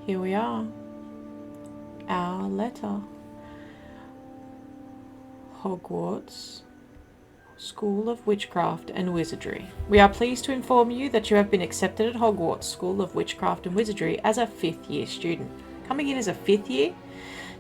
Here we are. Our letter. Hogwarts School of Witchcraft and Wizardry. We are pleased to inform you that you have been accepted at Hogwarts School of Witchcraft and Wizardry as a 5th year student. Coming in as a 5th year?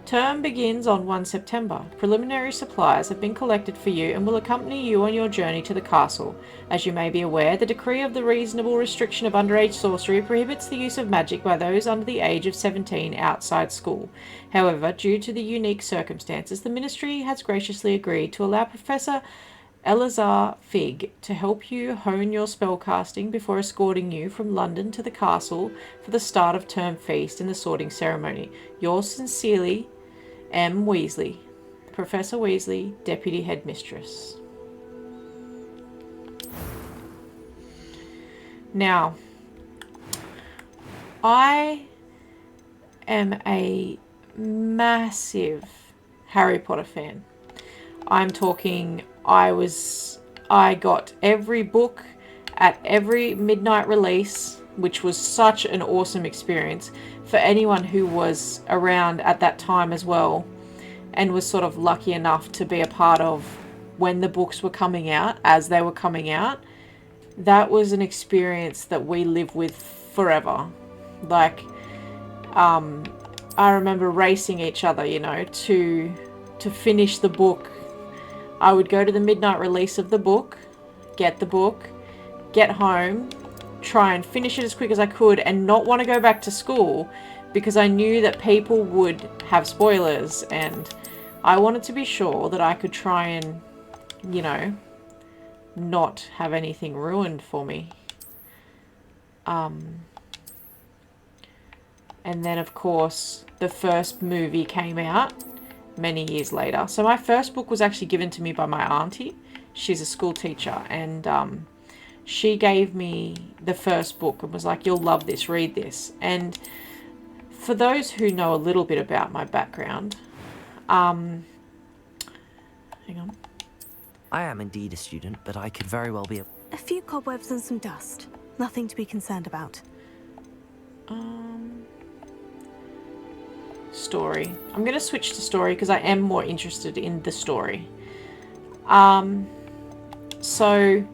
Term begins on 1 September. Preliminary supplies have been collected for you and will accompany you on your journey to the castle. As you may be aware, the decree of the reasonable restriction of underage sorcery prohibits the use of magic by those under the age of 17 outside school. However, due to the unique circumstances, the Ministry has graciously agreed to allow Professor Eleazar Fig to help you hone your spellcasting before escorting you from London to the castle for the start of term feast and the sorting ceremony. Yours sincerely, M. Weasley, Professor Weasley, Deputy Headmistress. Now, I am a massive Harry Potter fan. I'm talking, I got every book at every midnight release, which was such an awesome experience for anyone who was around at that time as well and was sort of lucky enough to be a part of when the books were coming out, as they were coming out. That was an experience that we live with forever. Like, I remember racing each other, you know, to finish the book. I would go to the midnight release of the book, get home, try and finish it as quick as I could and not want to go back to school because I knew that people would have spoilers and I wanted to be sure that I could try and, you know, not have anything ruined for me. And then, of course, the first movie came out many years later. So my first book was actually given to me by my auntie. She's a school teacher, and she gave me the first book and was like, "You'll love this, read this." And for those who know a little bit about my background, hang on. I am indeed a student, but I could very well be a few cobwebs and some dust. Nothing to be concerned about. Story. I'm going to switch to story because I am more interested in the story. So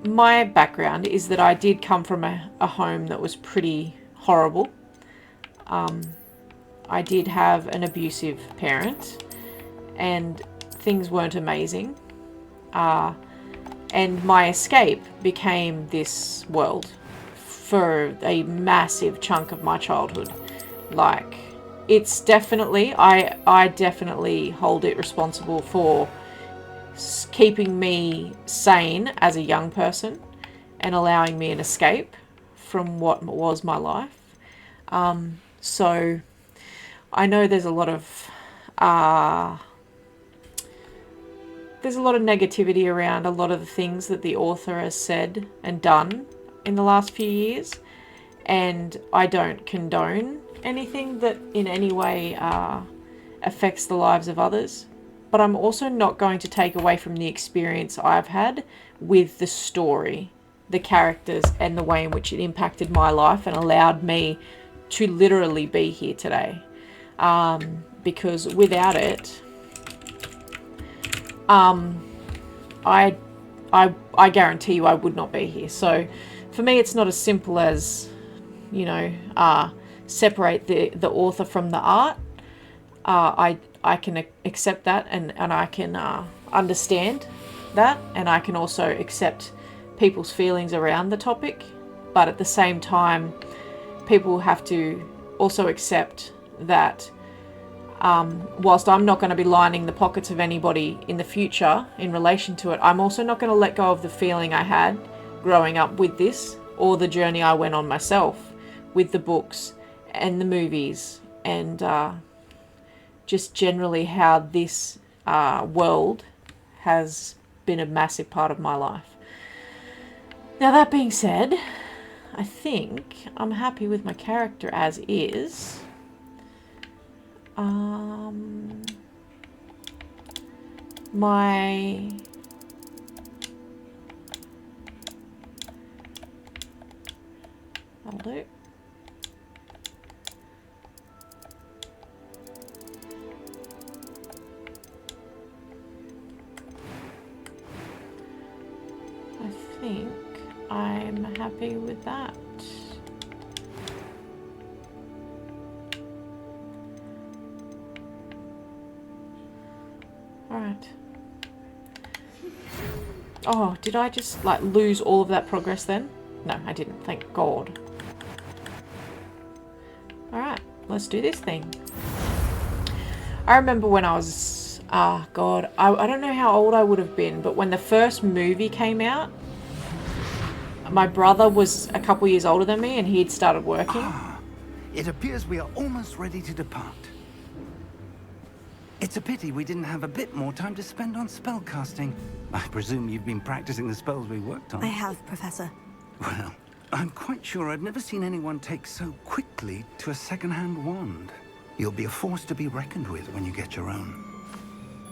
my background is that I did come from a home that was pretty horrible. I did have an abusive parent and things weren't amazing. And my escape became this world for a massive chunk of my childhood. Like, it's definitely, I definitely hold it responsible for keeping me sane as a young person and allowing me an escape from what was my life. So I know there's a lot of negativity around a lot of the things that the author has said and done in the last few years, and I don't condone anything that in any way affects the lives of others, but I'm also not going to take away from the experience I've had with the story, the characters, and the way in which it impacted my life and allowed me to literally be here today. Because without it, I guarantee you I would not be here. So for me, it's not as simple as, you know, separate the author from the art. I can accept that and I can understand that, and I can also accept people's feelings around the topic, but at the same time people have to also accept that whilst I'm not going to be lining the pockets of anybody in the future in relation to it, I'm also not going to let go of the feeling I had growing up with this, or the journey I went on myself with the books and the movies, and just generally how this world has been a massive part of my life. Now, that being said, I think I'm happy with my character as is. That'll do. think I'm happy with that. Alright. Oh, did I just like lose all of that progress then? No, I didn't, thank God. Alright, let's do this thing. I remember when I was, God, I don't know how old I would have been, but when the first movie came out, my brother was a couple years older than me and he'd started working. It appears we are almost ready to depart. It's a pity we didn't have a bit more time to spend on spellcasting. I presume you've been practicing the spells we worked on. I have, Professor. Well, I'm quite sure I've never seen anyone take so quickly to a second-hand wand. You'll be a force to be reckoned with when you get your own.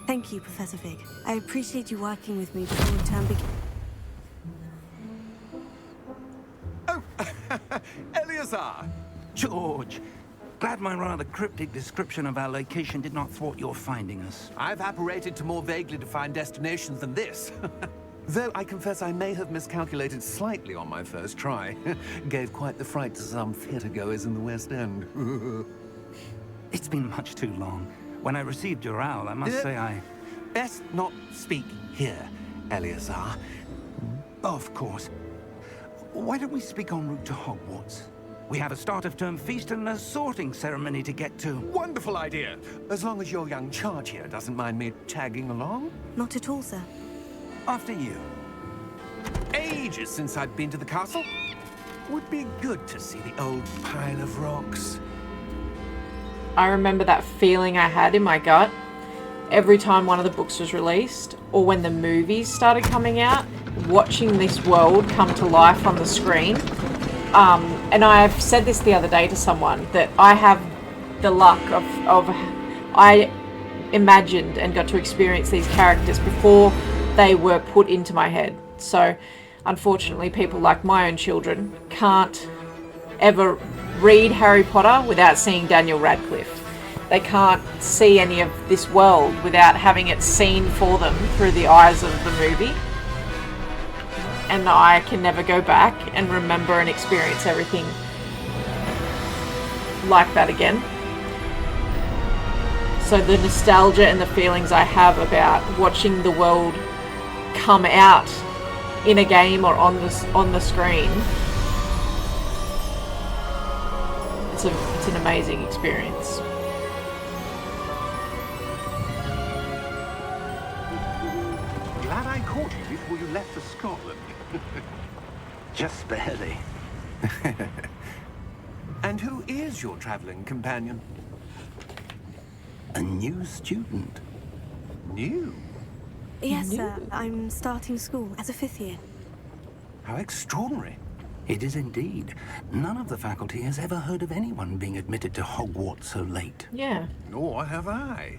Thank you, Professor Fig. I appreciate you working with me before the term begins. Oh, Eleazar! George! Glad my rather cryptic description of our location did not thwart your finding us. I've apparated to more vaguely defined destinations than this. Though I confess I may have miscalculated slightly on my first try. Gave quite the fright to some theatergoers in the West End. It's been much too long. When I received your owl, I must say I... Best not speak here, Eleazar. Of course. Why don't we speak en route to Hogwarts? We have a start-of-term feast and a sorting ceremony to get to. Wonderful idea! As long as your young charge here doesn't mind me tagging along. Not at all, sir. After you. Ages since I'd been to the castle. Would be good to see the old pile of rocks. I remember that feeling I had in my gut every time one of the books was released, or when the movies started coming out, watching this world come to life on the screen. And I've said this the other day to someone, that I have the luck of I imagined and got to experience these characters before they were put into my head. So unfortunately people like my own children can't ever read Harry Potter without seeing Daniel Radcliffe. They can't see any of this world without having it seen for them through the eyes of the movie. And I can never go back and remember and experience everything like that again. So the nostalgia and the feelings I have about watching the world come out in a game or on the screen, it's an amazing experience. Glad I caught you before you left for Scotland. Just barely. And who is your traveling companion? A new student. New? Yes, sir. I'm starting school as a 5th year. How extraordinary. It is indeed. None of the faculty has ever heard of anyone being admitted to Hogwarts so late. Yeah. Nor have I.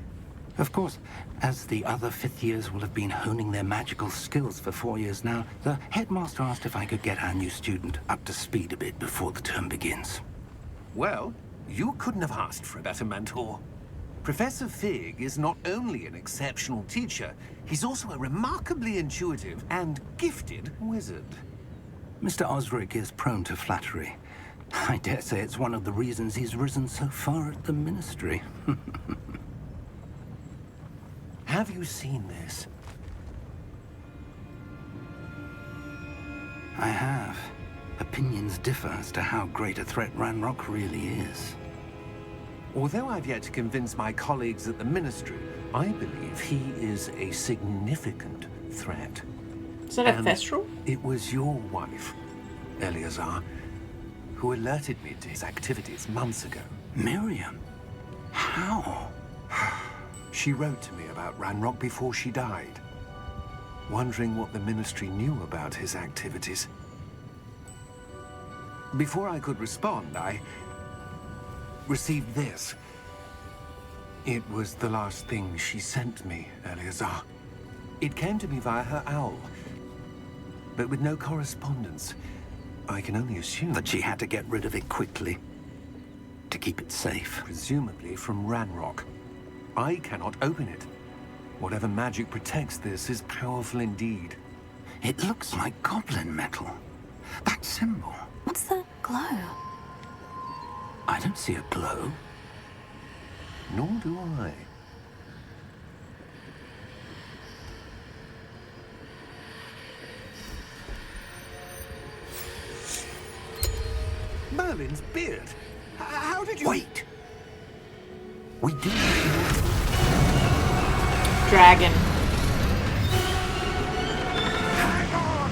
Of course, as the other 5th years will have been honing their magical skills for 4 years now, the headmaster asked if I could get our new student up to speed a bit before the term begins. Well, you couldn't have asked for a better mentor. Professor Fig is not only an exceptional teacher, he's also a remarkably intuitive and gifted wizard. Mr. Osric is prone to flattery. I dare say it's one of the reasons he's risen so far at the Ministry. Have you seen this? I have. Opinions differ as to how great a threat Ranrock really is. Although I've yet to convince my colleagues at the Ministry, I believe he is a significant threat. Is that a Thestral? It was your wife, Eleazar, who alerted me to his activities months ago. Miriam? How? She wrote to me about Ranrock before she died, wondering what the Ministry knew about his activities. Before I could respond, I received this. It was the last thing she sent me, Eleazar. It came to me via her owl, but with no correspondence. I can only assume That she had to get rid of it quickly, to keep it safe. presumably from Ranrock. I cannot open it. Whatever magic protects this is powerful indeed. It looks like goblin metal. That symbol. What's the glow? I don't see a glow. Nor do I. Merlin's beard. How did you... Wait! We do... Dragon. Hang on!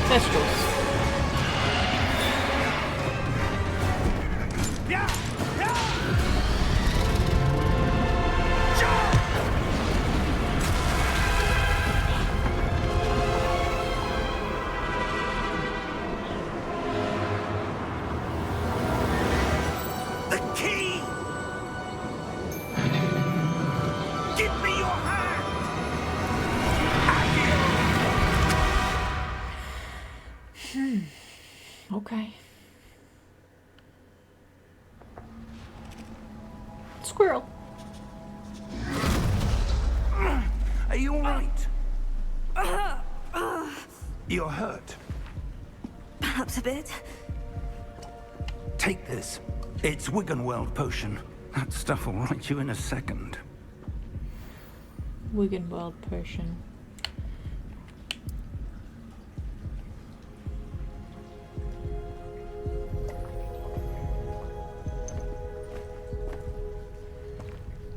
Thestrals. Yeah! Yeah! The key! Give me your hand! Okay. Squirrel. Are you all right? You're hurt. Perhaps a bit. Take this. It's Wiggenweld potion. That stuff will right you in a second. Wiggenweld potion.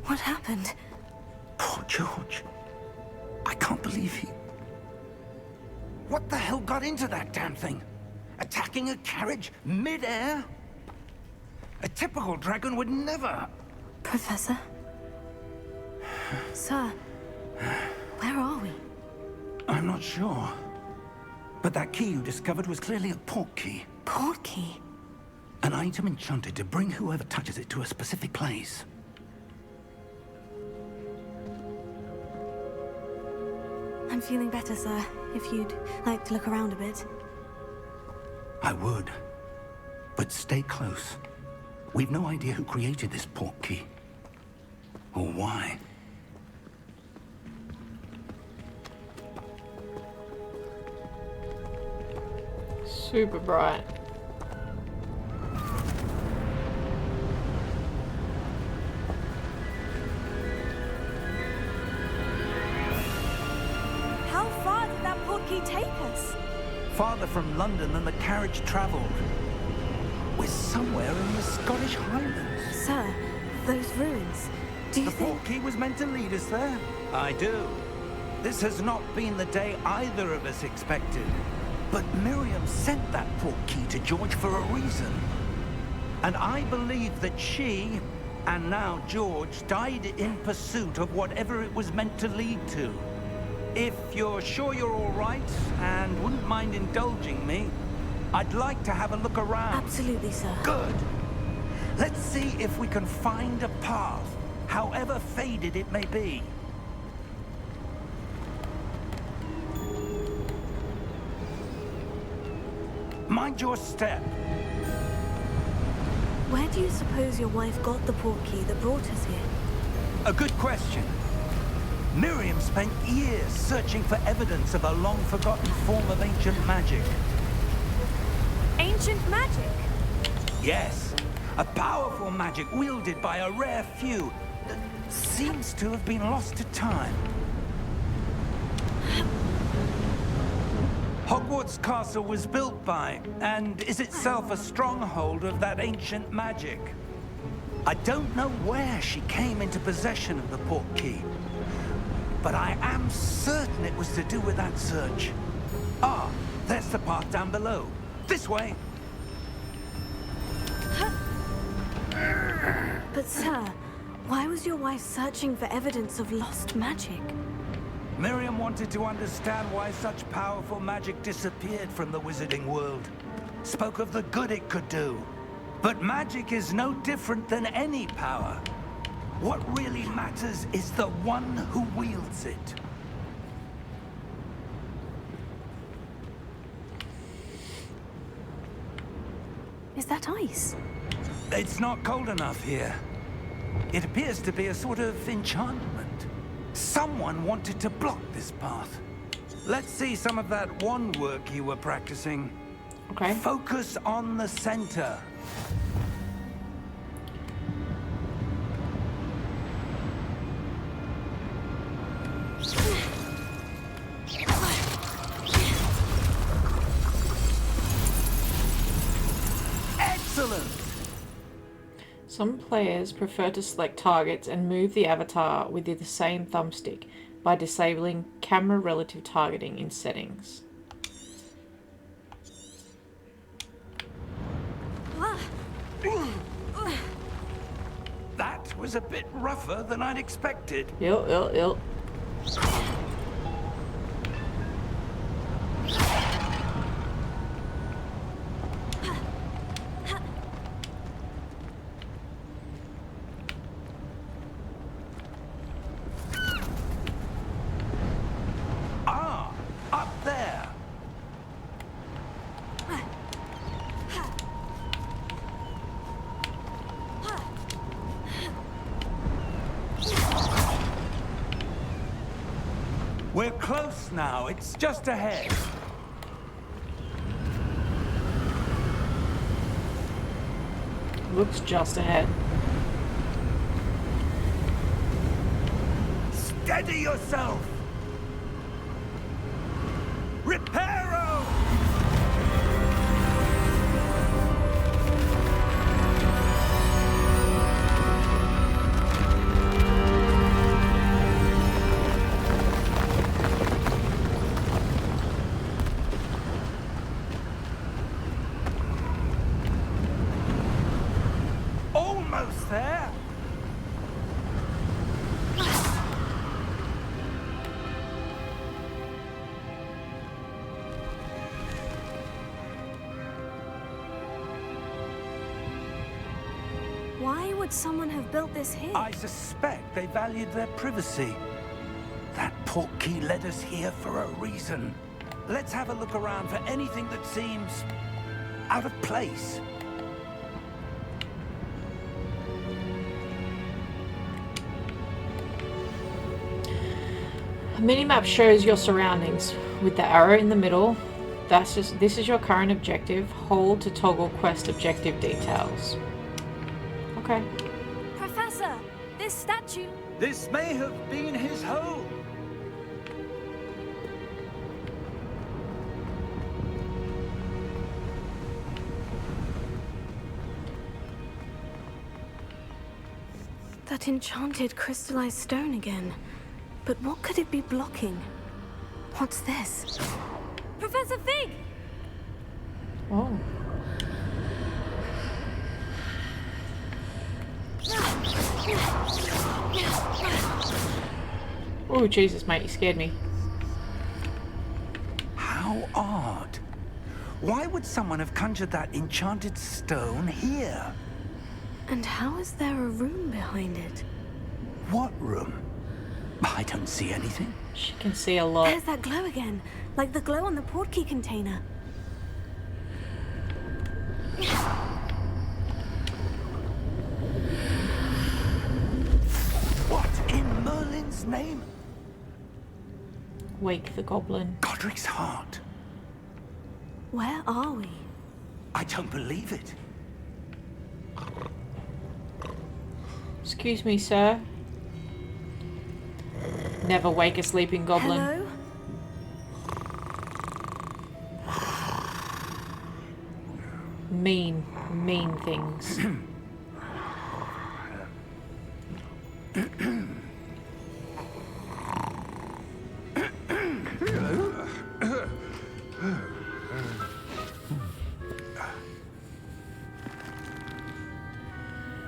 What happened? Poor George. I can't believe he... What the hell got into that damn thing? Attacking a carriage mid-air? A typical dragon would never... Professor? Sir, where are we? I'm not sure. But that key you discovered was clearly a port key. Port key? An item enchanted to bring whoever touches it to a specific place. I'm feeling better, sir. If you'd like to look around a bit. I would. But stay close. We've no idea who created this port key. Or why. Super bright. How far did that port key take us? Farther from London than the carriage traveled. We're somewhere in the Scottish Highlands. Sir, those ruins. Do you The think... port key was meant to lead us there? I do. This has not been the day either of us expected. But Miriam sent that port key to George for a reason. And I believe that she, and now George, died in pursuit of whatever it was meant to lead to. If you're sure you're all right, and wouldn't mind indulging me, I'd like to have a look around. Absolutely, sir. Good. Let's see if we can find a path, however faded it may be. Mind your step. Where do you suppose your wife got the port key that brought us here? A good question. Miriam spent years searching for evidence of a long-forgotten form of ancient magic. Ancient magic? Yes, a powerful magic wielded by a rare few that seems to have been lost to time. Hogwarts Castle was built by, and is itself a stronghold of that ancient magic. I don't know where she came into possession of the port key, but I am certain it was to do with that search. Ah, there's the path down below. This way. But sir, why was your wife searching for evidence of lost magic? Miriam wanted to understand why such powerful magic disappeared from the wizarding world. Spoke of the good it could do. But magic is no different than any power. What really matters is the one who wields it. Is that ice? It's not cold enough here. It appears to be a sort of enchantment. Someone wanted to block this path. Let's see some of that wand work you were practicing. Okay. Focus on the center. Excellent! Some players prefer to select targets and move the avatar with the same thumbstick by disabling camera relative targeting in settings. That was a bit rougher than I'd expected. Yep. Ah, up there. We're close now. It's just ahead. Looks just ahead. Steady yourself. Reparo! Almost there. Why would someone have built this here? I suspect they valued their privacy. That portkey led us here for a reason. Let's have a look around for anything that seems out of place. A minimap shows your surroundings with the arrow in the middle. This is your current objective. Hold to toggle quest objective details. Okay. Professor, this statue... This may have been his home. That enchanted crystallized stone again. But what could it be blocking? What's this? Professor Fig! Oh. Oh, Jesus, mate, you scared me. How odd. Why would someone have conjured that enchanted stone here? And how is there a room behind it? What room? I don't see anything. She can see a lot. There's that glow again, like the glow on the portkey container. What in Merlin's name? Wake the goblin. Godric's heart. Where are we? I don't believe it. Excuse me, sir. Never wake a sleeping goblin. Hello? Mean things.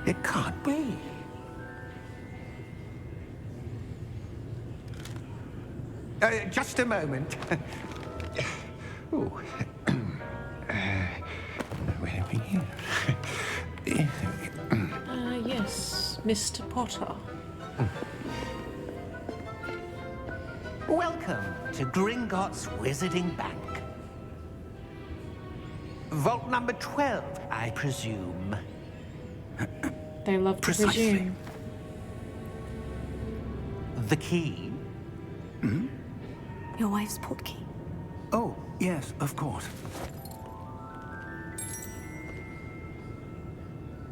It can't be. Just a moment. Ooh. Where are we here? Yes, Mr. Potter. Welcome to Gringotts Wizarding Bank. Vault number 12, I presume. They love to Precisely. presume. The key? Your wife's portkey. Oh, yes, of course.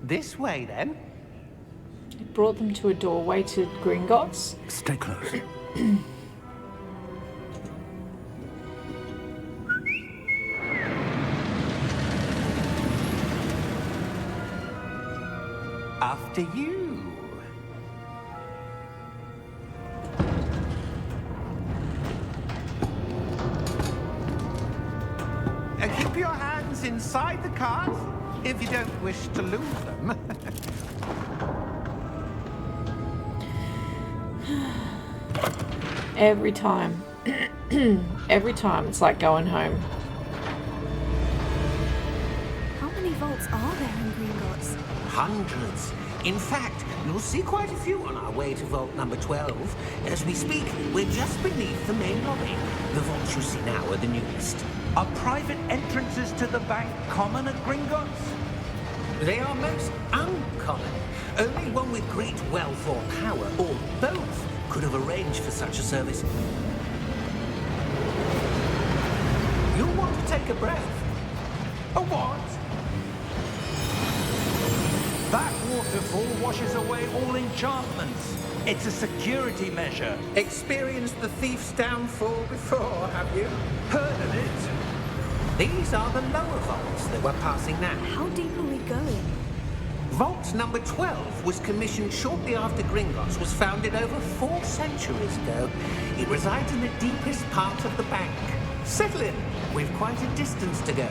This way, then. It brought them to a doorway to Gringotts. Stay close. After you. Keep your hands inside the cart if you don't wish to lose them. Every time. Every time it's like going home. How many vaults are there in Gringotts? Hundreds. In fact, you'll see quite a few on our way to vault number 12. As we speak, we're just beneath the main lobby. The vaults you see now are the newest. Are private entrances to the bank common at Gringotts? They are most uncommon. Only one with great wealth or power, or both, could have arranged for such a service. You'll want to take a breath. A what? That waterfall washes away all enchantments. It's a security measure. Experienced the thief's downfall before, have you? Heard of it? These are the lower vaults that we're passing now. How deep are we going? Vault number 12 was commissioned shortly after Gringotts was founded over 4 centuries ago. It resides in the deepest part of the bank. Settle in. We've quite a distance to go.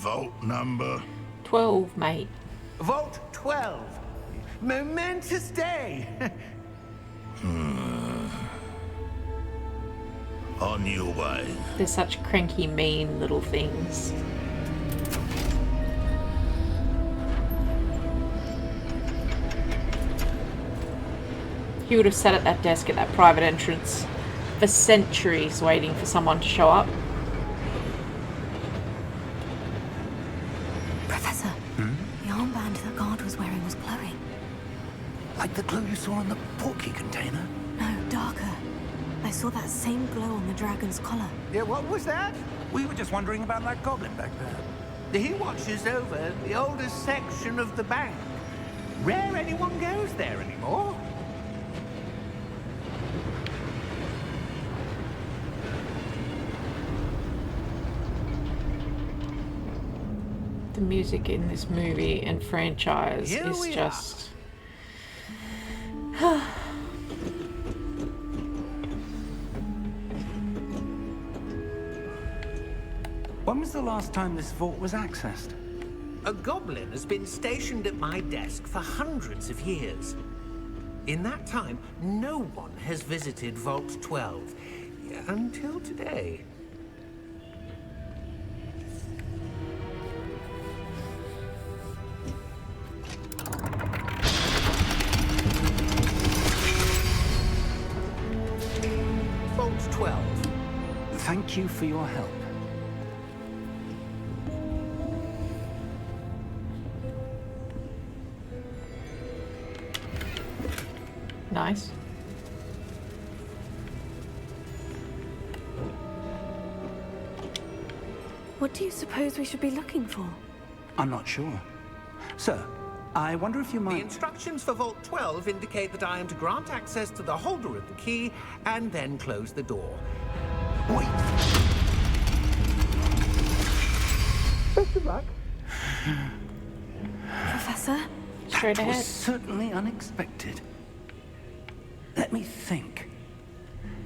Vault number. 12, mate. Vault 12. Momentous day. On your way. They're such cranky, mean little things. He would have sat at that desk at that private entrance for centuries waiting for someone to show up. Professor, the armband that guard was wearing was glowing. Like the glow you saw in the portkey container? No, darker. I saw that same glow on the dragon's collar. Yeah, what was that? We were just wondering about that goblin back there. He watches over the oldest section of the bank. Rare anyone goes there anymore. The music in this movie and franchise Here is we just... When was the last time this vault was accessed? A goblin has been stationed at my desk for hundreds of years. In that time, no one has visited Vault 12. Until today. Vault 12. Thank you for your help. Nice. What do you suppose we should be looking for? I'm not sure. Sir, I wonder if you The might... instructions for Vault 12 indicate that I am to grant access to the holder of the key and then close the door. Wait! Best of luck. Professor? Straight That was ahead. certainly unexpected. Let me think.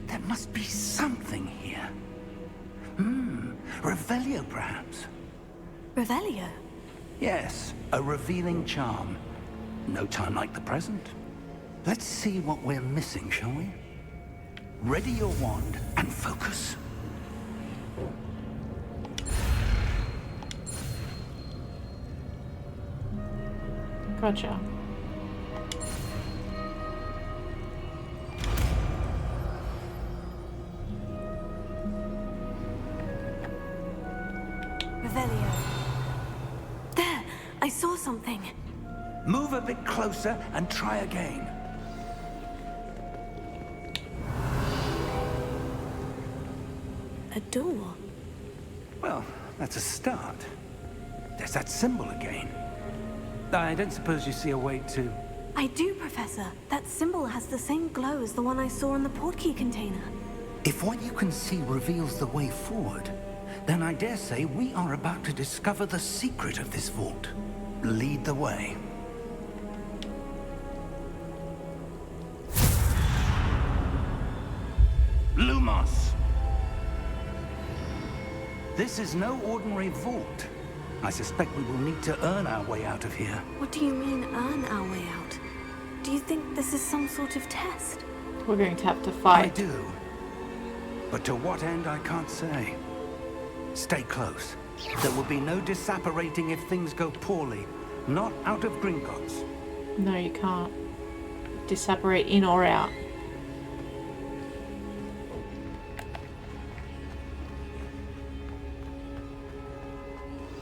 There must be something here. Revelio, perhaps? Revelio? Yes, a revealing charm. No time like the present. Let's see what we're missing, shall we? Ready your wand and focus. Gotcha. Revelio. There! I saw something. Move a bit closer and try again. A door. Well, that's a start. There's that symbol again. I don't suppose you see a way to... I do, Professor. That symbol has the same glow as the one I saw in the portkey container. If what you can see reveals the way forward, then I dare say we are about to discover the secret of this vault. Lead the way. Lumos! This is no ordinary vault. I suspect we will need to earn our way out of here. What do you mean, earn our way out? Do you think this is some sort of test? We're going to have to I fight. do. But to what end, I can't say. Stay close. There will be no disapparating if things go poorly. Not out of Gringotts. No, you can't. Disapparate in or out.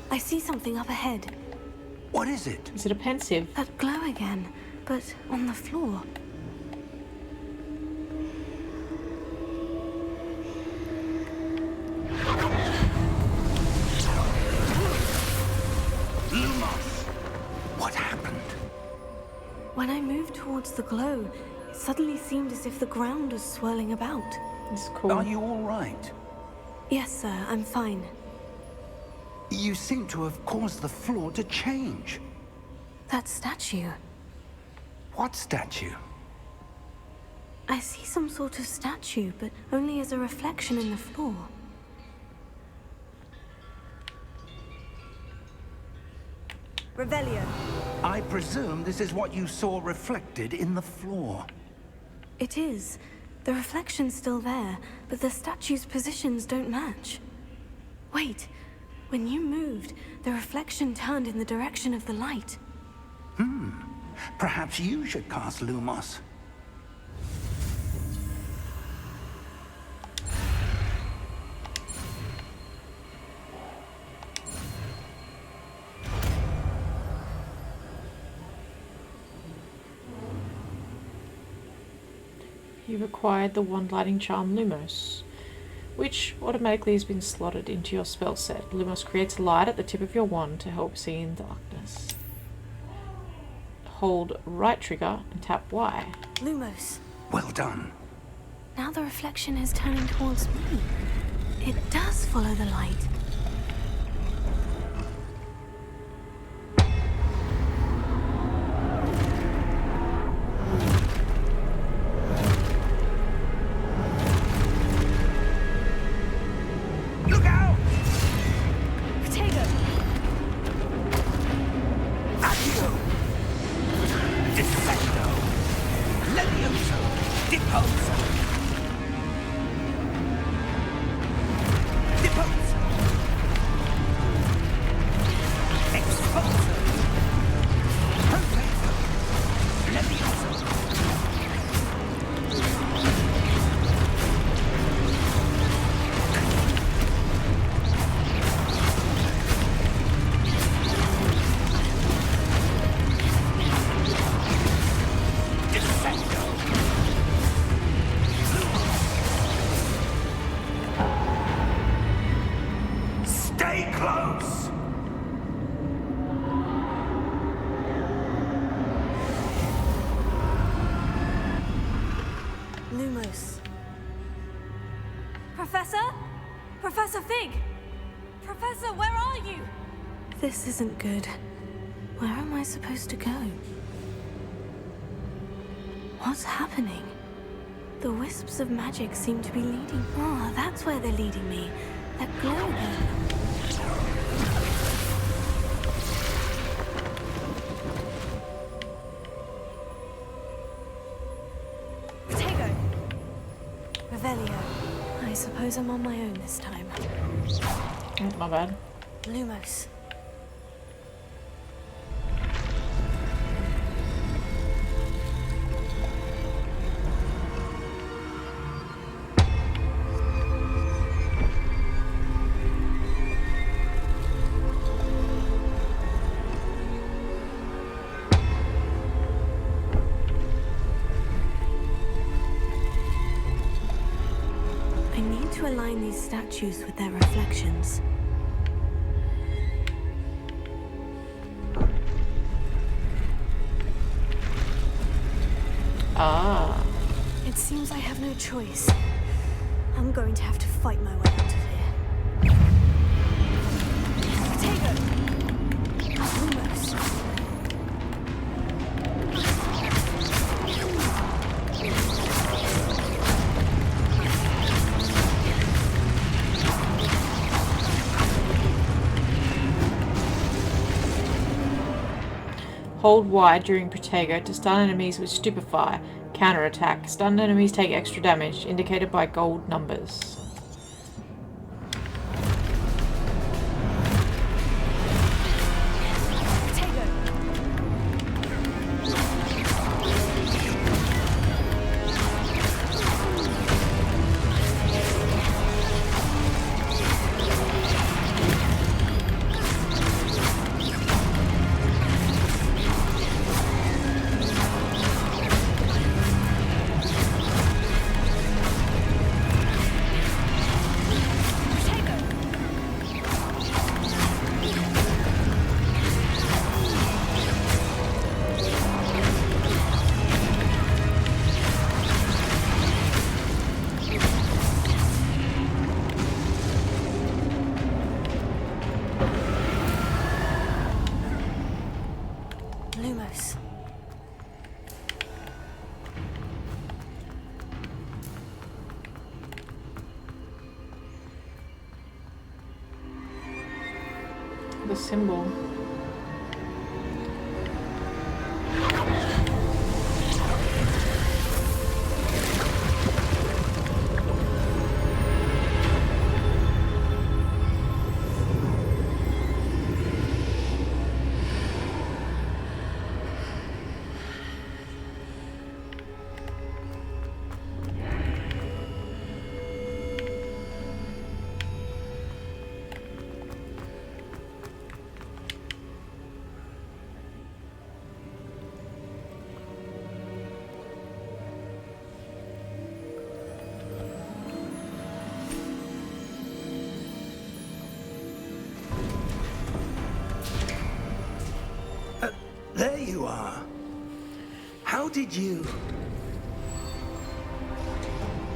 I see something up ahead. What is it? Is it a pensive? That glow again, but on the floor. Lumos! What happened? When I moved towards the glow, it suddenly seemed as if the ground was swirling about. It's cool. Are you all right? Yes, sir, I'm fine. You seem to have caused the floor to change. That statue. What statue? I see some sort of statue, but only as a reflection in the floor. Revelio. I presume this is what you saw reflected in the floor. It is. The reflection's still there, but the statue's positions don't match. Wait. When you moved, the reflection turned in the direction of the light. Perhaps you should cast Lumos. You've acquired the wand lighting charm Lumos, which automatically has been slotted into your spell set. Lumos creates light at the tip of your wand to help see in darkness. Hold right trigger and tap Y. Lumos. Well done. Now the reflection is turning towards me. It does follow the light. Lumos. Professor? Professor Fig! Professor, where are you? This isn't good. Where am I supposed to go? What's happening? The wisps of magic seem to be leading... Oh, that's where they're leading me. That glow again. I suppose I'm on my own this time. My bad. Lumos. these statues with their reflections. Ah. It seems I have no choice. I'm going to have to fight my way out of here. Potato! Almost. Hold wide during Protego to stun enemies with Stupefy. Counterattack. Stunned enemies take extra damage, indicated by gold numbers. The symbol. There you are. How did you...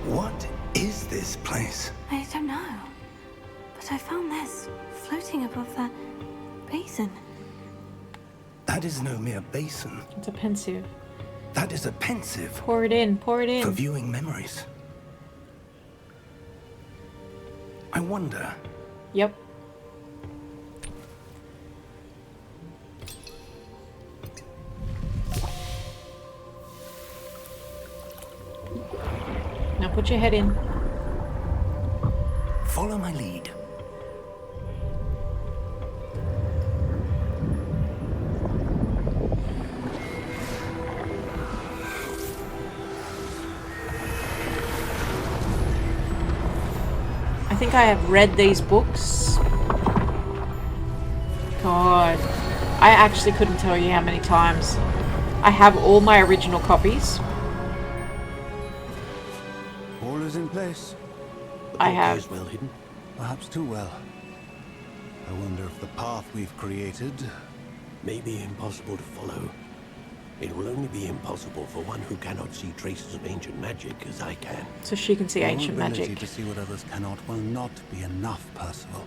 What is this place? I don't know. But I found this floating above that basin. That is no mere basin. It's a pensive. That is a pensive. Pour it in, pour it in. For viewing memories. I wonder... Yep. Now put your head in. Follow my lead. I think I have read these books. God. I actually couldn't tell you how many times. I have all my original copies. All is in place. I have. Is well hidden. Perhaps too well. I wonder if the path we've created... May be impossible to follow. It will only be impossible for one who cannot see traces of ancient magic as I can. So she can see ancient Your ability magic. to see what others cannot will not be enough, Percival.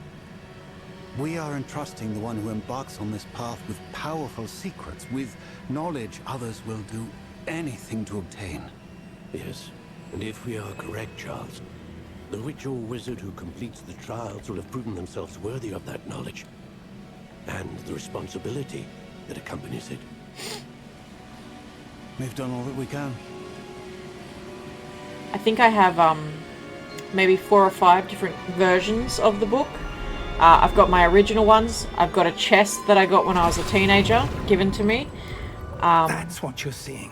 We are entrusting the one who embarks on this path with powerful secrets, with knowledge others will do anything to obtain. Yes, and if we are correct, Charles, the witch or wizard who completes the trials will have proven themselves worthy of that knowledge. And the responsibility that accompanies it. We've done all that we can. I think I have maybe 4 or 5 different versions of the book. I've got my original ones. I've got a chest that I got when I was a teenager, given to me. That's what you're seeing.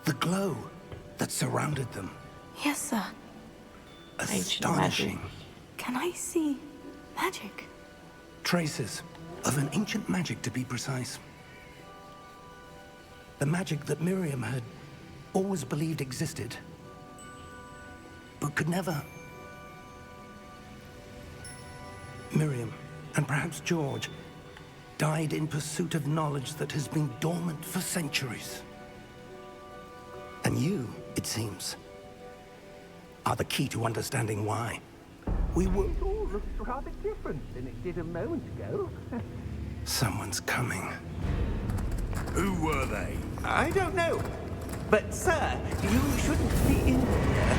The glow that surrounded them. Yes, sir. Astonishing. Can I see magic? Traces of an ancient magic, to be precise. The magic that Miriam had always believed existed, but could never Miriam, and perhaps George, died in pursuit of knowledge that has been dormant for centuries. And you, it seems, are the key to understanding why. We will all look rather different than it did a moment ago. Someone's coming. Who were they? I don't know. But, sir, you shouldn't be in here.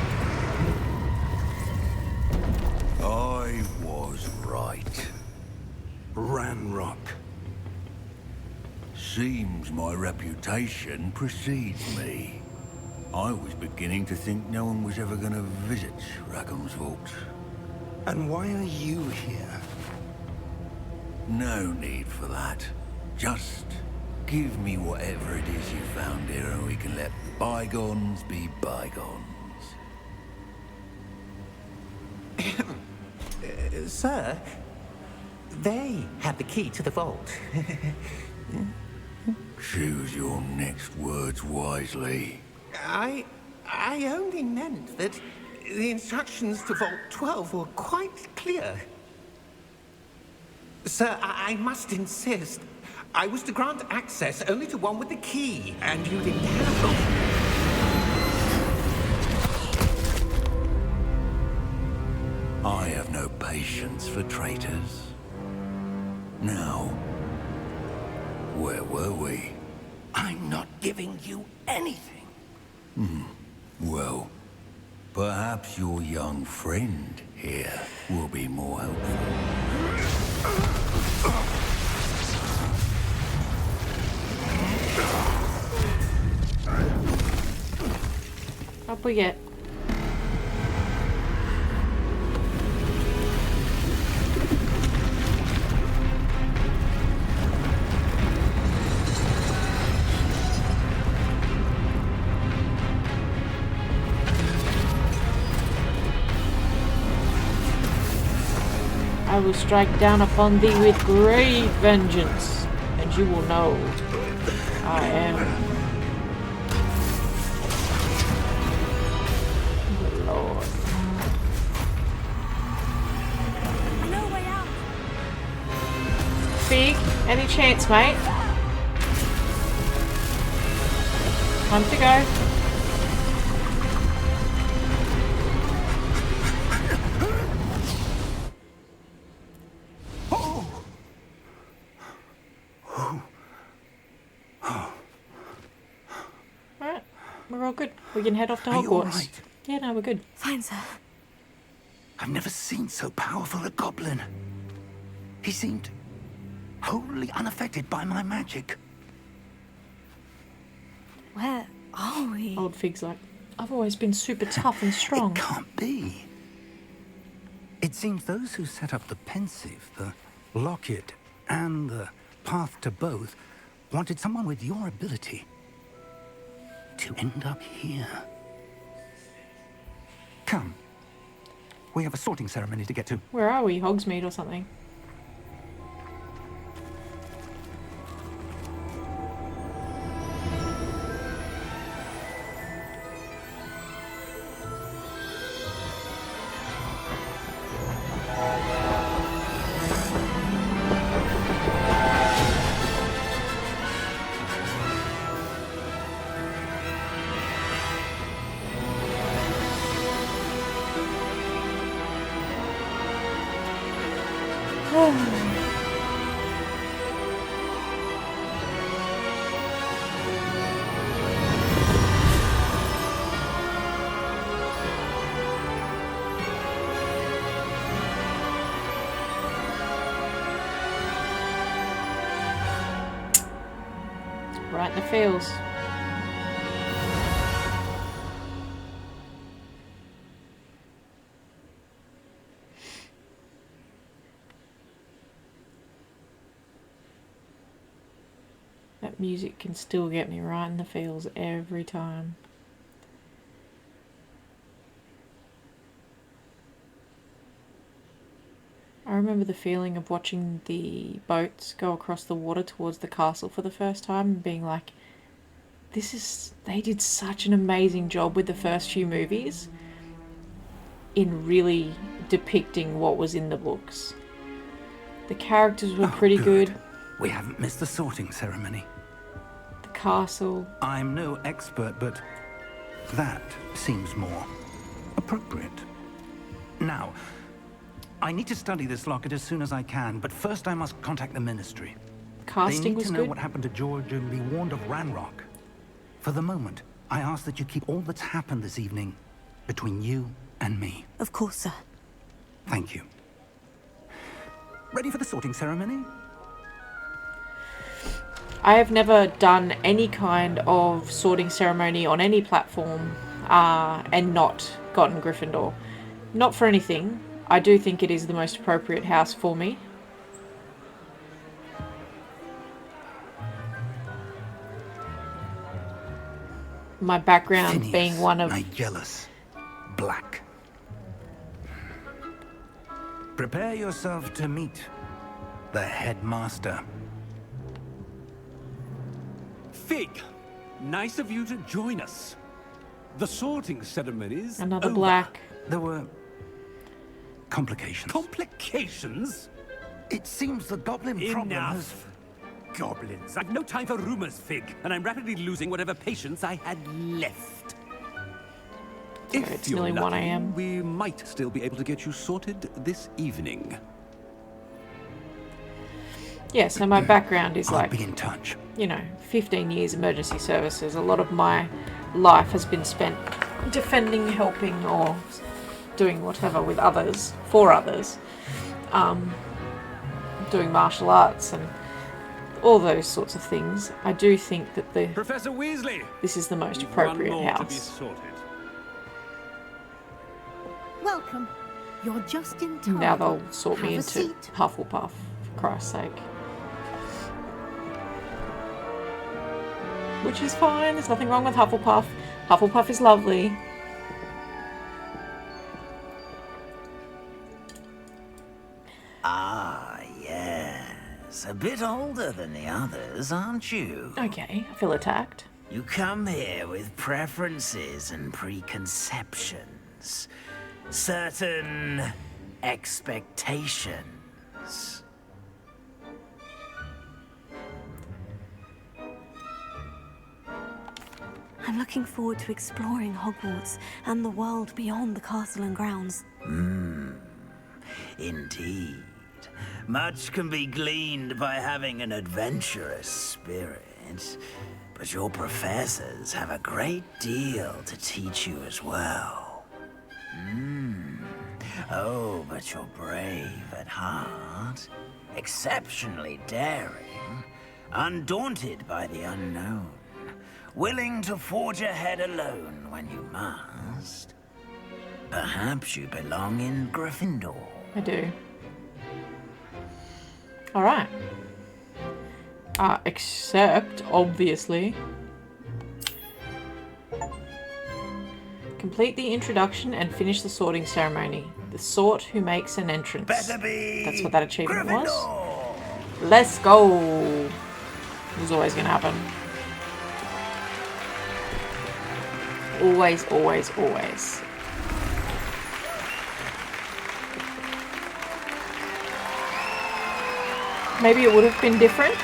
I was right. Ranrock. Seems my reputation precedes me. I was beginning to think no one was ever going to visit Rackham's vault. And why are you here? No need for that. Just give me whatever it is you found here and we can let bygones be bygones. Sir, they had the key to the vault. Choose your next words wisely. I only meant that the instructions to Vault 12 were quite clear. Sir, I must insist. I was to grant access only to one with the key, and you didn't have them. I have no patience for traitors. Now, where were we? I'm not giving you anything. Well, perhaps your young friend here will be more helpful. Up we get. I will strike down upon thee with great vengeance, and you will know I am the Lord. No way out. Fig, any chance, mate? Time to go. Alright, we're all good. We can head off to Are you Hogwarts. all right? Yeah, no, we're good. Fine, sir. I've never seen so powerful a goblin. He seemed wholly unaffected by my magic. Where are we? Old Fig's like, I've always been super tough and strong. It can't be. It seems those who set up the pensive, the locket, and the path to both wanted someone with your ability to end up here. Come. We have a sorting ceremony to get to. Where are we? Hogsmeade or something? Right in the feels. That music can still get me right in the feels every time. I remember the feeling of watching the boats go across the water towards the castle for the first time and being like, they did such an amazing job with the first few movies in really depicting what was in the books. The characters were pretty good. We haven't missed the sorting ceremony. The castle. I'm no expert, but that seems more appropriate. Now, I need to study this locket as soon as I can, but first I must contact the Ministry. Casting they need was to know good. what happened to George and be warned of Ranrock. For the moment, I ask that you keep all that's happened this evening between you and me. Of course, sir. Thank you. Ready for the sorting ceremony? I have never done any kind of sorting ceremony on any platform and not gotten Gryffindor. Not for anything. I do think it is the most appropriate house for me. My background Phineas, being one of... Nigellus, Black. Prepare yourself to meet the headmaster. Fig, nice of you to join us. The sorting ceremonies. Another over. Black. There were complications. Complications? It seems the goblin problem has... Enough. Goblins. I've no time for rumors, Fig, and I'm rapidly losing whatever patience I had left. If it's you're nearly 1 lucky, AM. we might still be able to get you sorted this evening. Yeah, so my background is I'll like, be in touch. you know, 15 years emergency services. A lot of my life has been spent defending, helping, or doing whatever with others, for others. Doing martial arts and all those sorts of things. I do think that Professor Weasley, this is the most you've appropriate one more to be house. sorted. Welcome. You're just in time. Now they'll sort me Have a into seat. Hufflepuff, for Christ's sake. Which is fine, there's nothing wrong with Hufflepuff. Hufflepuff is lovely. Ah, yes. A bit older than the others, aren't you? Okay, I feel attacked. You come here with preferences and preconceptions. Certain expectations. I'm looking forward to exploring Hogwarts and the world beyond the castle and grounds. Indeed. Much can be gleaned by having an adventurous spirit, but your professors have a great deal to teach you as well. Oh, but you're brave at heart, exceptionally daring, undaunted by the unknown, willing to forge ahead alone when you must. Perhaps you belong in Gryffindor. I do. Alright. Except, obviously, complete the introduction and finish the sorting ceremony. The sort who makes an entrance. Better be That's what that achievement was. Gryffindor. Let's go! It was always gonna happen. Always, always, always. Maybe it would have been different,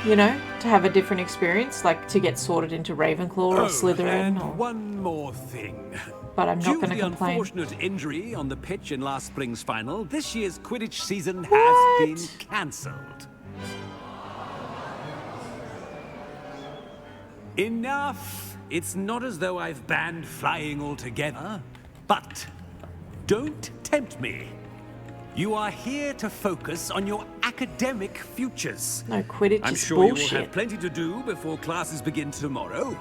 you know, to have a different experience, like to get sorted into Ravenclaw or Slytherin. And Or... one more thing. But I'm not Due going to to the complain. unfortunate injury on the pitch in last spring's final, this year's Quidditch season has been cancelled. Enough! It's not as though I've banned flying altogether, but don't tempt me. You are here to focus on your academic futures. No, Quidditch I'm is sure you will bullshit. have plenty to do before classes begin tomorrow.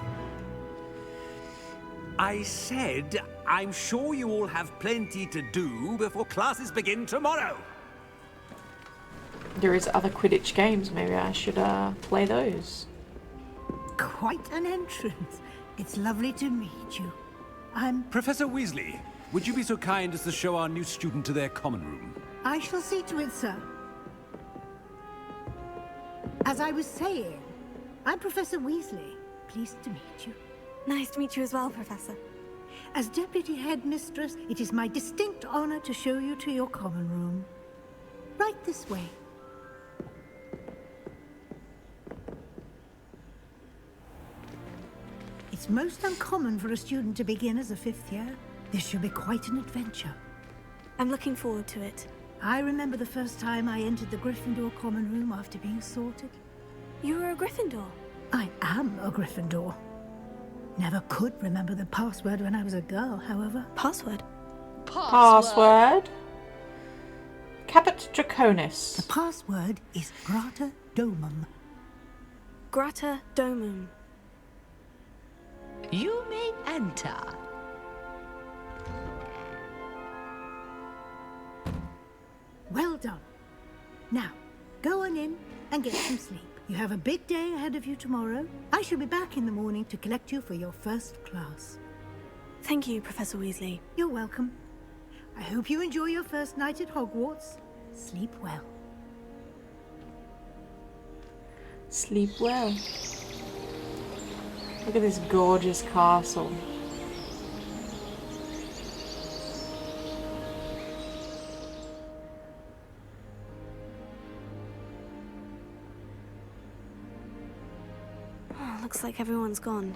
I said, I'm sure you all have plenty to do before classes begin tomorrow. There is other Quidditch games. Maybe I should play those. Quite an entrance. It's lovely to meet you. Professor Weasley, would you be so kind as to show our new student to their common room? I shall see to it, sir. As I was saying, I'm Professor Weasley. Pleased to meet you. Nice to meet you as well, Professor. As Deputy Headmistress, it is my distinct honor to show you to your common room. Right this way. It's most uncommon for a student to begin as a 5th year. This should be quite an adventure. I'm looking forward to it. I remember the first time I entered the Gryffindor common room after being sorted. You were a Gryffindor? I am a Gryffindor. Never could remember the password when I was a girl, however. Password? Password. Caput Draconis. The password is Grata Domum. Grata Domum. You may enter. Well done. Now, go on in and get some sleep. You have a big day ahead of you tomorrow. I shall be back in the morning to collect you for your first class. Thank you, Professor Weasley. You're welcome. I hope you enjoy your first night at Hogwarts. Sleep well. Sleep well. Look at this gorgeous castle. Oh, looks like everyone's gone.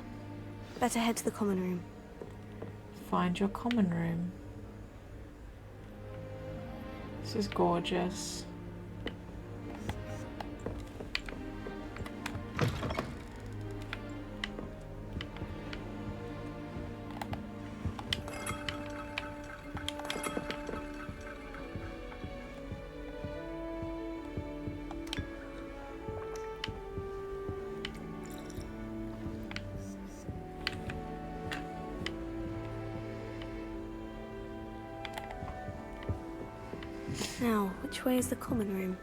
Better head to the common room. Find your common room. This is gorgeous. Now, which way is the common room?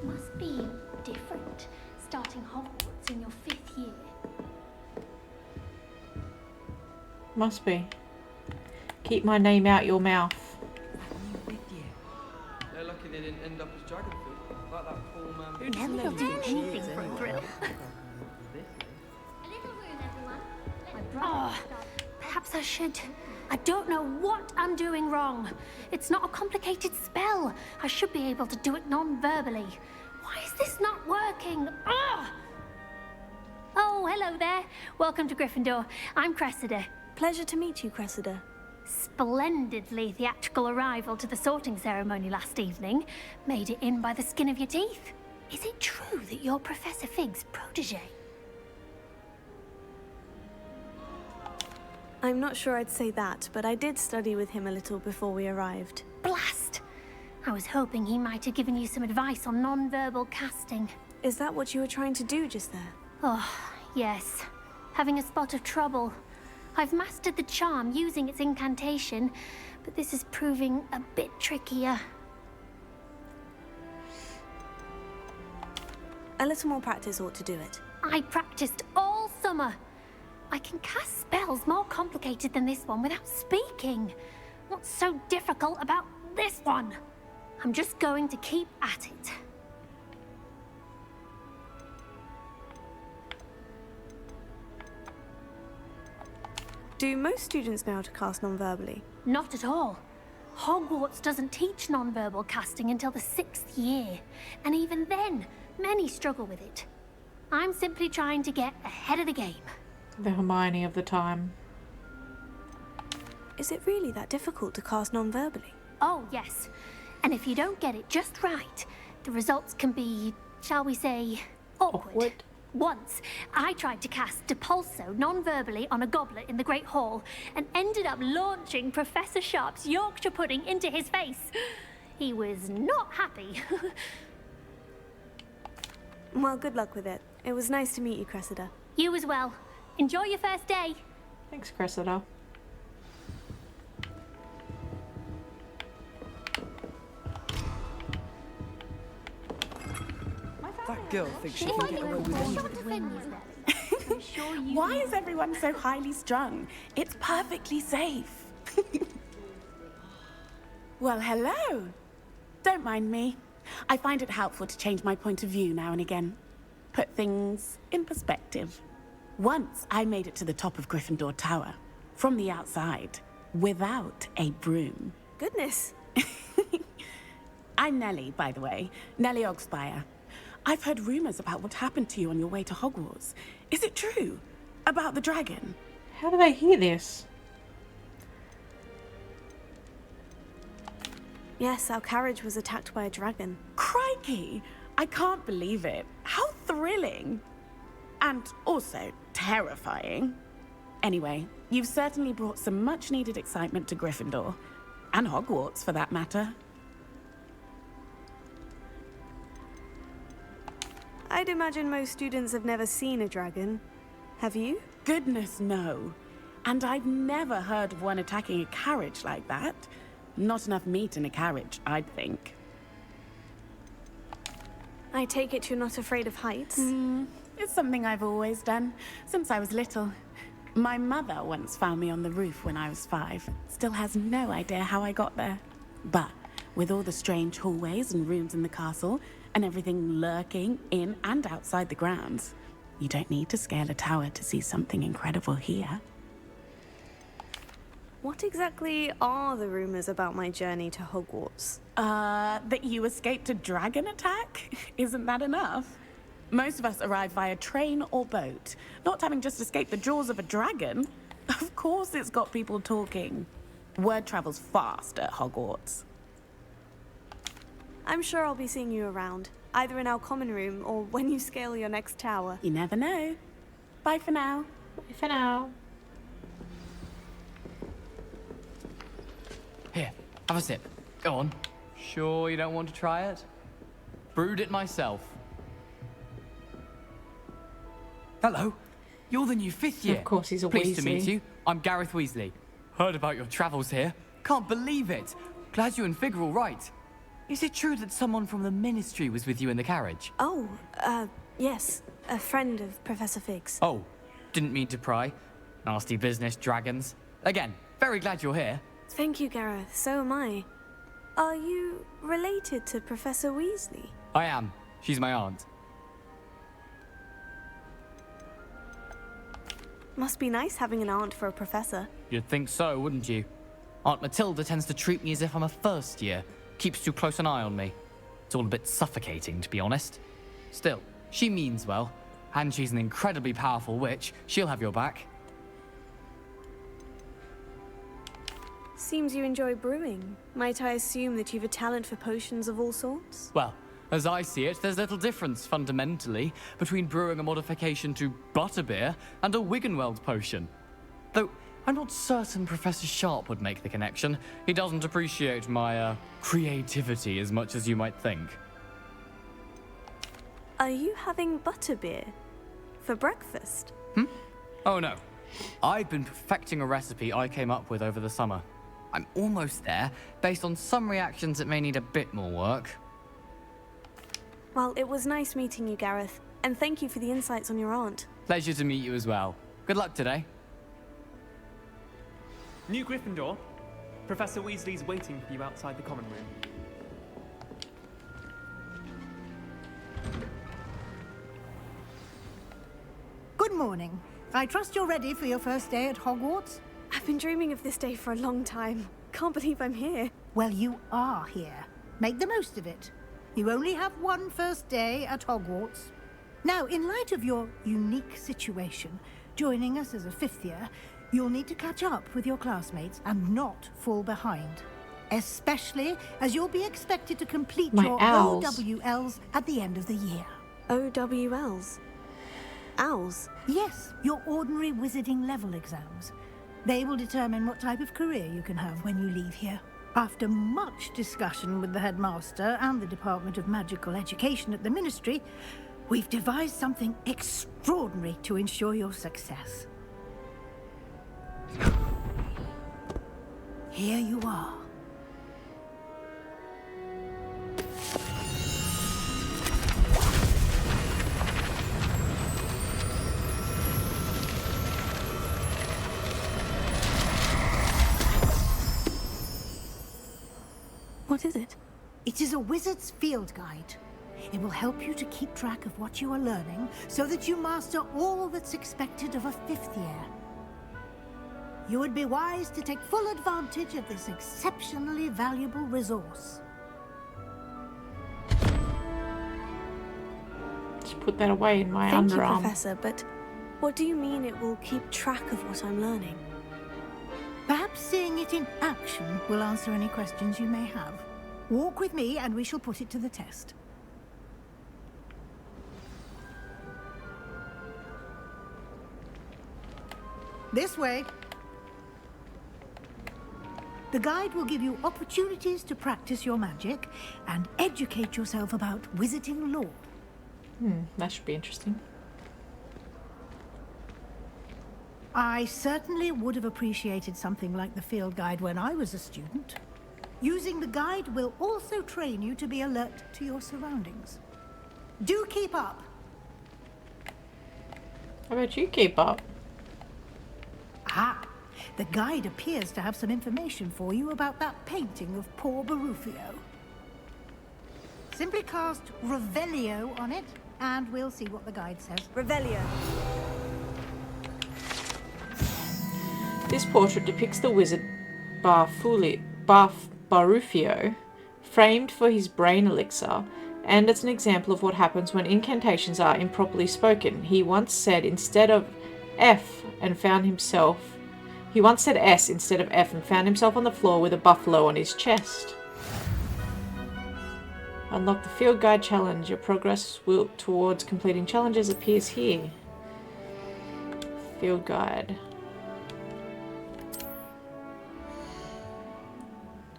Must be different, starting Hogwarts in your 5th year. Must be. Keep my name out your mouth. They're lucky they didn't end up as dragon food, like that poor man. Who never do anything for a thrill. A little room, everyone. Perhaps I should. I don't know what I'm doing wrong. It's not a complicated spell. I should be able to do it non-verbally. Why is this not working? Oh, hello there. Welcome to Gryffindor. I'm Cressida. Pleasure to meet you, Cressida. Splendidly theatrical arrival to the sorting ceremony last evening. Made it in by the skin of your teeth. Is it true that you're Professor Fig's protege? I'm not sure I'd say that, but I did study with him a little before we arrived. Blast! I was hoping he might have given you some advice on non-verbal casting. Is that what you were trying to do just there? Oh, yes. Having a spot of trouble. I've mastered the charm using its incantation, but this is proving a bit trickier. A little more practice ought to do it. I practiced all summer. I can cast spells more complicated than this one without speaking. What's so difficult about this one? I'm just going to keep at it. Do most students know how to cast non-verbally? Not at all. Hogwarts doesn't teach non-verbal casting until the 6th year. And even then, many struggle with it. I'm simply trying to get ahead of the game. The Hermione of the time. Is it really that difficult to cast non-verbally? Oh, yes. And if you don't get it just right, the results can be, shall we say, awkward. Once, I tried to cast Depulso non-verbally on a goblet in the Great Hall and ended up launching Professor Sharp's Yorkshire pudding into his face. He was not happy. Well, good luck with it. It was nice to meet you, Cressida. You as well. Enjoy your first day. Thanks, Cressida. That girl thinks she can get away with anything. Why is everyone so highly strung? It's perfectly safe. Well, hello. Don't mind me. I find it helpful to change my point of view now and again. Put things in perspective. Once I made it to the top of Gryffindor Tower, from the outside. without a broom. Goodness. I'm Nellie, by the way. Nellie Ogspire. I've heard rumors about what happened to you on your way to Hogwarts. Is it true? About the dragon? How do they hear this? Yes, our carriage was attacked by a dragon. Crikey! I can't believe it. How thrilling! And also terrifying. Anyway, you've certainly brought some much-needed excitement to Gryffindor. And Hogwarts, for that matter. I'd imagine most students have never seen a dragon. Have you? Goodness, no. And I've never heard of one attacking a carriage like that. Not enough meat in a carriage, I'd think. I take it you're not afraid of heights? It's something I've always done, since I was little. My mother once found me on the roof when I was 5. Still has no idea how I got there. But with all the strange hallways and rooms in the castle, and everything lurking in and outside the grounds, you don't need to scale a tower to see something incredible here. What exactly are the rumors about my journey to Hogwarts? That you escaped a dragon attack? Isn't that enough? Most of us arrive via train or boat, not having just escaped the jaws of a dragon. Of course it's got people talking. Word travels fast at Hogwarts. I'm sure I'll be seeing you around, either in our common room or when you scale your next tower. You never know. Bye for now. Bye for now. Here, have a sip. Go on. Sure you don't want to try it? Brewed it myself. Hello. You're the new 5th year. Of course he's a Pleased to meet Weasley. you. I'm Gareth Weasley. Heard about your travels here. Can't believe it. Glad you and Fig are all right. Is it true that someone from the Ministry was with you in the carriage? Oh, yes. A friend of Professor Fig's. Oh, didn't mean to pry. Nasty business, dragons. Again, very glad you're here. Thank you, Gareth. So am I. Are you related to Professor Weasley? I am. She's my aunt. Must be nice having an aunt for a professor. You'd think so, wouldn't you? Aunt Matilda tends to treat me as if I'm a first year. Keeps too close an eye on me. It's all a bit suffocating, to be honest. Still, she means well. And she's an incredibly powerful witch. She'll have your back. Seems you enjoy brewing. Might I assume that you've a talent for potions of all sorts? Well, as I see it, there's little difference, fundamentally, between brewing a modification to butterbeer and a Wiggenweld potion. Though, I'm not certain Professor Sharp would make the connection. He doesn't appreciate my, creativity as much as you might think. Are you having butterbeer? For breakfast? Oh no. I've been perfecting a recipe I came up with over the summer. I'm almost there. Based on some reactions, it may need a bit more work. Well, it was nice meeting you, Gareth. And thank you for the insights on your aunt. Pleasure to meet you as well. Good luck today. New Gryffindor. Professor Weasley's waiting for you outside the common room. Good morning. I trust you're ready for your first day at Hogwarts? I've been dreaming of this day for a long time. Can't believe I'm here. Well, you are here. Make the most of it. You only have one first day at Hogwarts. Now, in light of your unique situation, joining us as a 5th year, you'll need to catch up with your classmates and not fall behind. Especially as you'll be expected to complete My your owls. OWLs at the end of the year. OWLs? Owls? Yes, your ordinary wizarding level exams. They will determine what type of career you can have when you leave here. After much discussion with the headmaster and the Department of Magical Education at the Ministry, we've devised something extraordinary to ensure your success. Here you are. What is it? It is a wizard's field guide. It will help you to keep track of what you are learning so that you master all that's expected of a 5th year. you would be wise to take full advantage of this exceptionally valuable resource. Just put that away in my Thank underarm. you, Professor, but what do you mean it will keep track of what I'm learning? Perhaps seeing it in action will answer any questions you may have. Walk with me and we shall put it to the test. This way. The guide will give you opportunities to practice your magic and educate yourself about wizarding lore. That should be interesting. I certainly would have appreciated something like the field guide when I was a student. Using the guide will also train you to be alert to your surroundings. Do keep up. How about you keep up? Ah, the guide appears to have some information for you about that painting of poor Barufio. Simply cast Revelio on it, and we'll see what the guide says. Revelio. This portrait depicts the wizard Barufio, framed for his brain elixir, and it's an example of what happens when incantations are improperly spoken. He once said S instead of F and found himself on the floor with a buffalo on his chest. Unlock the field guide challenge. Your progress towards completing challenges appears here. Field guide.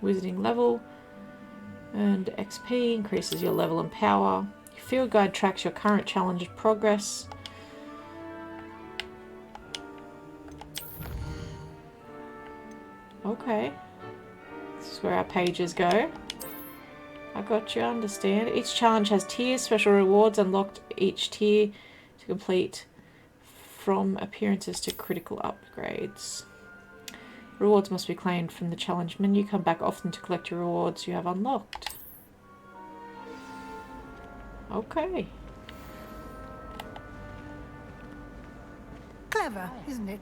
Wizarding level. Earned XP. Increases your level and power. Your field guide tracks your current challenge progress. Okay. This is where our pages go. I got you, understand. Each challenge has tiers, special rewards unlocked each tier to complete, from appearances to critical upgrades. Rewards must be claimed from the challenge menu. Come back often to collect your rewards you have unlocked. Okay. Clever, isn't it?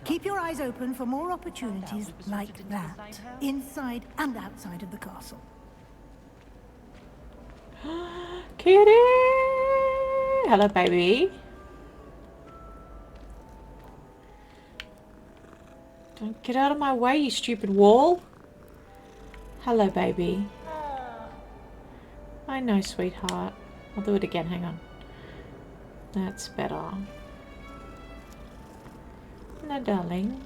Keep your eyes open for more opportunities like that, inside and outside of the castle. Kitty! Hello, baby. Don't get out of my way, you stupid wall. Hello, baby. I know, sweetheart. I'll do it again, hang on. That's better. No, darling.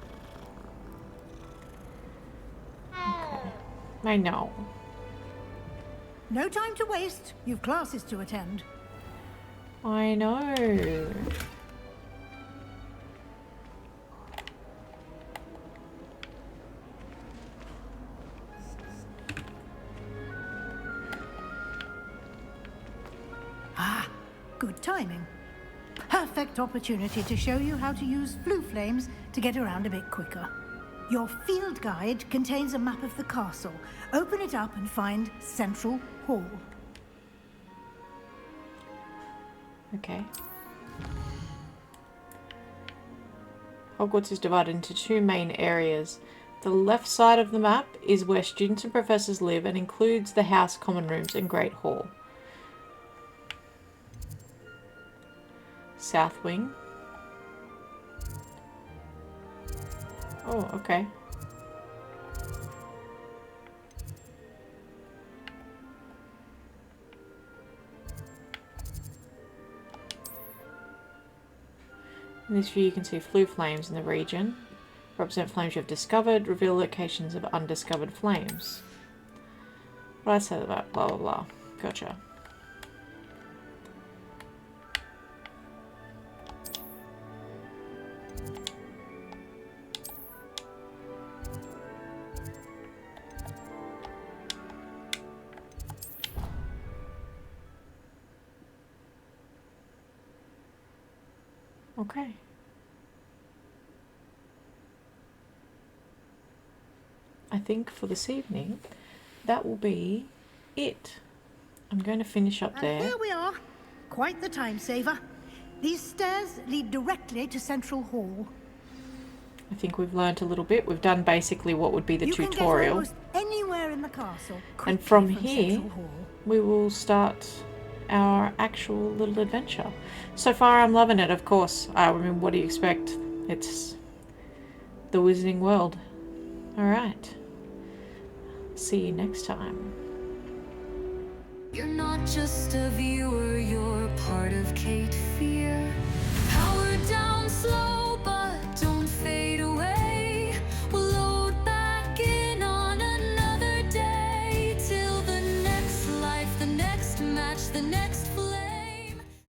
Okay. I know. No time to waste. You've classes to attend. I know. Ah, good timing. Perfect opportunity to show you how to use flue flames to get around a bit quicker. Your field guide contains a map of the castle. Open it up and find Central Hall. Okay. Hogwarts is divided into two main areas. The left side of the map is where students and professors live and includes the house, common rooms and Great Hall. South wing. Oh, okay. In this view you can see flue flames in the region. Represent flames you have discovered. Reveal locations of undiscovered flames. What did I say about blah blah blah. Gotcha. Okay. I think for this evening, that will be it. I'm going to finish up there. And here we are. Quite the time saver. These stairs lead directly to Central Hall. I think we've learnt a little bit. We've done basically what would be the You tutorial. can get almost anywhere in the castle. And from quickly here, Central Hall. we will start our actual little adventure. So far, I'm loving it, of course. I mean, what do you expect? It's the Wizarding World. Alright. See you next time. You're not just a viewer, you're part of Kate Fear. Power down slow, but don't fade away. We'll load back in on another day till the next life, the next match, the next flame.